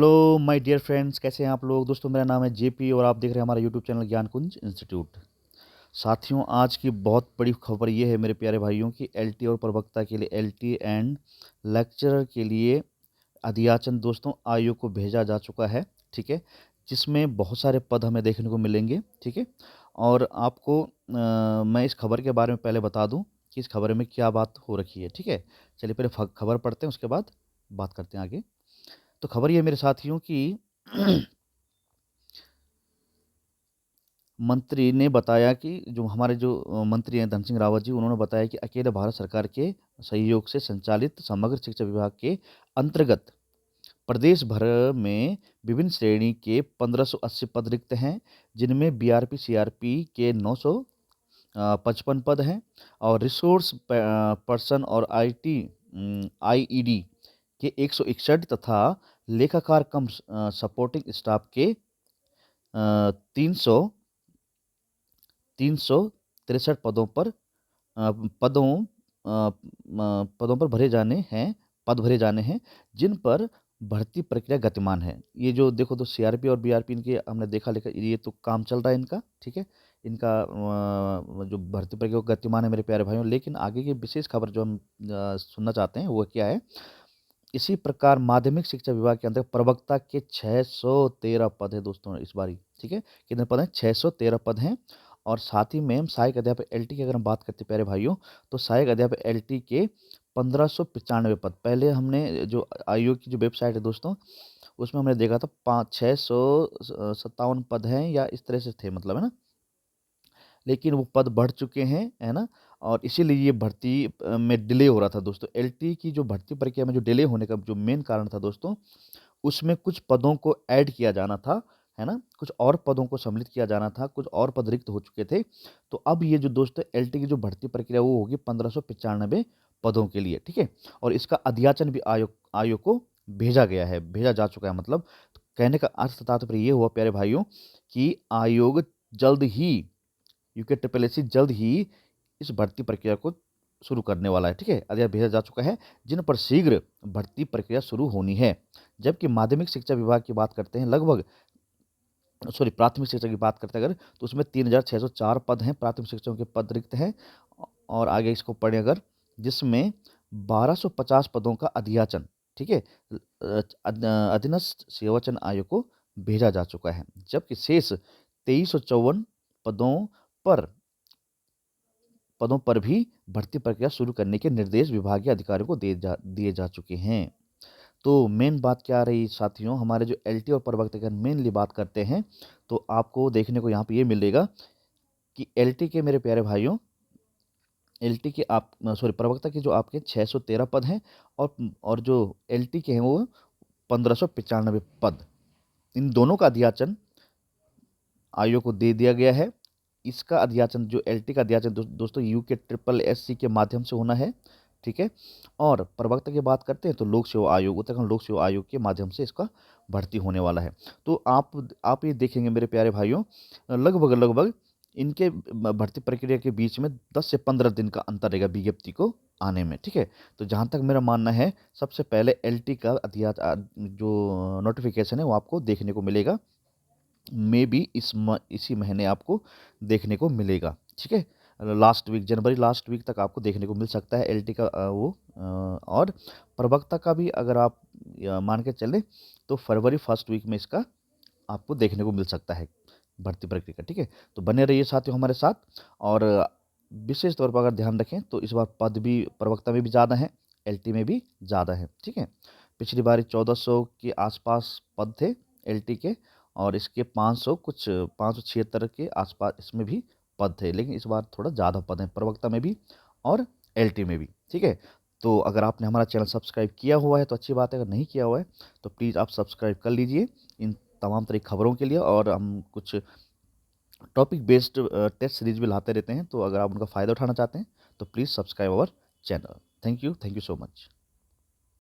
Hello my dear friends, कैसे हैं आप लोग। दोस्तों, मेरा नाम है जेपी और आप देख रहे हैं हमारा यूट्यूब चैनल ज्ञान कुंज इंस्टीट्यूट। साथियों, आज की बहुत बड़ी खबर ये है मेरे प्यारे भाइयों कि एलटी और प्रवक्ता के लिए एलटी एंड लेक्चरर के लिए अध्याचन दोस्तों आयोग को भेजा जा चुका है। ठीक है, जिसमें बहुत सारे पद हमें देखने को मिलेंगे। ठीक है, और आपको मैं इस खबर के बारे में पहले बता दूं कि इस खबर में क्या बात हो रखी है। ठीक है, चलिए पहले खबर पढ़ते हैं, उसके बाद बात करते हैं आगे। तो खबर ये मेरे साथियों कि मंत्री ने बताया कि जो हमारे मंत्री हैं धन सिंह रावत जी, उन्होंने बताया कि अकेले भारत सरकार के सहयोग से संचालित समग्र शिक्षा विभाग के अंतर्गत प्रदेश भर में विभिन्न श्रेणी के 1580 पद रिक्त हैं, जिनमें बीआरपी सीआरपी के 955 पद हैं और रिसोर्स पर्सन और आईटी आईईडी के 161 तथा लेखाकार कम सपोर्टिंग स्टाफ के 363 पदों पर पद भरे जाने हैं, जिन पर भर्ती प्रक्रिया गतिमान है। ये जो देखो तो सीआरपी और बीआरपी इनके हमने देखा लेकर ये तो काम चल रहा है इनका। ठीक है, इनका जो भर्ती प्रक्रिया गतिमान है मेरे प्यारे भाइयों। लेकिन आगे की विशेष खबर जो हम सुनना चाहते हैं वो क्या है। इसी प्रकार माध्यमिक शिक्षा विभाग के अंदर प्रवक्ता के 613 पद है दोस्तों इस बारी। ठीक है, कितने पद हैं? 613 पद हैं। और साथ ही में सहायक अध्यापक एलटी की अगर हम बात करते हैं प्यारे भाइयों, तो सहायक अध्यापक एलटी के 1595 पद। पहले हमने जो आयोग की जो वेबसाइट है दोस्तों, उसमें हमने देखा था 657 पद हैं या इस तरह से थे, मतलब, है ना। लेकिन वो पद बढ़ चुके हैं, है ना। और इसीलिए ये भर्ती में डिले हो रहा था दोस्तों। एलटी की जो भर्ती प्रक्रिया में जो डिले होने का जो मेन कारण था दोस्तों, उसमें कुछ पदों को ऐड किया जाना था, है ना। कुछ और पदों को सम्मिलित किया जाना था, कुछ और पद रिक्त हो चुके थे। तो अब ये जो दोस्तों एलटी की जो भर्ती प्रक्रिया वो होगी 1595 पदों के लिए। ठीक है, और इसका अध्याचन भी आयोग को भेजा जा चुका है। मतलब तो कहने का अर्थ तात्पर्य ये हुआ प्यारे भाइयों कि आयोग जल्द ही यूके ट्रिपल एससी जल्द ही इस भर्ती प्रक्रिया को शुरू करने वाला है। ठीक है, आदेश भेजा जा चुका है, जिन पर शीघ्र भर्ती प्रक्रिया शुरू होनी है। जबकि माध्यमिक शिक्षा विभाग की बात करते हैं, प्राथमिक शिक्षा की बात करते हैं अगर, तो उसमें 3604 पद हैं, प्राथमिक शिक्षकों के पद रिक्त हैं। और आगे इसको पढ़ें अगर, जिसमें 1250 पदों का अध्याचन, ठीक है, अधीनस्थ सेवाचयन आयोग को भेजा जा चुका है। जबकि शेष 2354 पदों पर पदों पर भी भर्ती प्रक्रिया शुरू करने के निर्देश विभागीय अधिकारियों को दिए जा चुके हैं। तो मेन बात क्या आ रही साथियों, हमारे जो एलटी और प्रवक्ता की मेनली बात करते हैं, तो आपको देखने को यहाँ पे ये मिलेगा कि एलटी के मेरे प्यारे भाइयों, एलटी के प्रवक्ता के जो आपके 613 पद हैं, और जो एलटी के हैं वो 1595 पद। इन दोनों का अध्याचन आयोग को दे दिया गया है। इसका अध्याचन जो एलटी का अध्याचन दोस्तों यूके ट्रिपल एससी के माध्यम से होना है। ठीक है, और प्रवक्ता की बात करते हैं तो लोक सेवा आयोग, उत्तराखंड लोक सेवा आयोग के माध्यम से इसका भर्ती होने वाला है। तो आप ये देखेंगे मेरे प्यारे भाइयों, लगभग इनके भर्ती प्रक्रिया के बीच में 10 से 15 दिन का अंतर रहेगा विज्ञप्ति को आने में। ठीक है, तो जहाँ तक मेरा मानना है, सबसे पहले एलटी का जो नोटिफिकेशन है वो आपको देखने को मिलेगा, मे बी इसी महीने आपको देखने को मिलेगा। ठीक है, लास्ट वीक, जनवरी लास्ट वीक तक आपको देखने को मिल सकता है एलटी का और प्रवक्ता का भी अगर आप मान के चलें तो फरवरी फर्स्ट वीक में इसका आपको देखने को मिल सकता है भर्ती प्रक्रिया का। ठीक है, तो बने रहिए साथियों हमारे साथ। और विशेष तौर पर अगर ध्यान रखें तो इस बार पद भी प्रवक्ता में भी ज़्यादा है, एलटी में भी ज़्यादा है। ठीक है, पिछली बार 1400 के आसपास पद थे एलटी के, और इसके 576 के आसपास इसमें भी पद थे। लेकिन इस बार थोड़ा ज़्यादा पद हैं प्रवक्ता में भी और एलटी में भी। ठीक है, तो अगर आपने हमारा चैनल सब्सक्राइब किया हुआ है तो अच्छी बात है, अगर नहीं किया हुआ है तो प्लीज़ आप सब्सक्राइब कर लीजिए इन तमाम तरह की खबरों के लिए। और हम कुछ टॉपिक बेस्ड टेस्ट सीरीज भी लाते रहते हैं, तो अगर आप उनका फ़ायदा उठाना चाहते हैं तो please subscribe our channel. Thank you so much.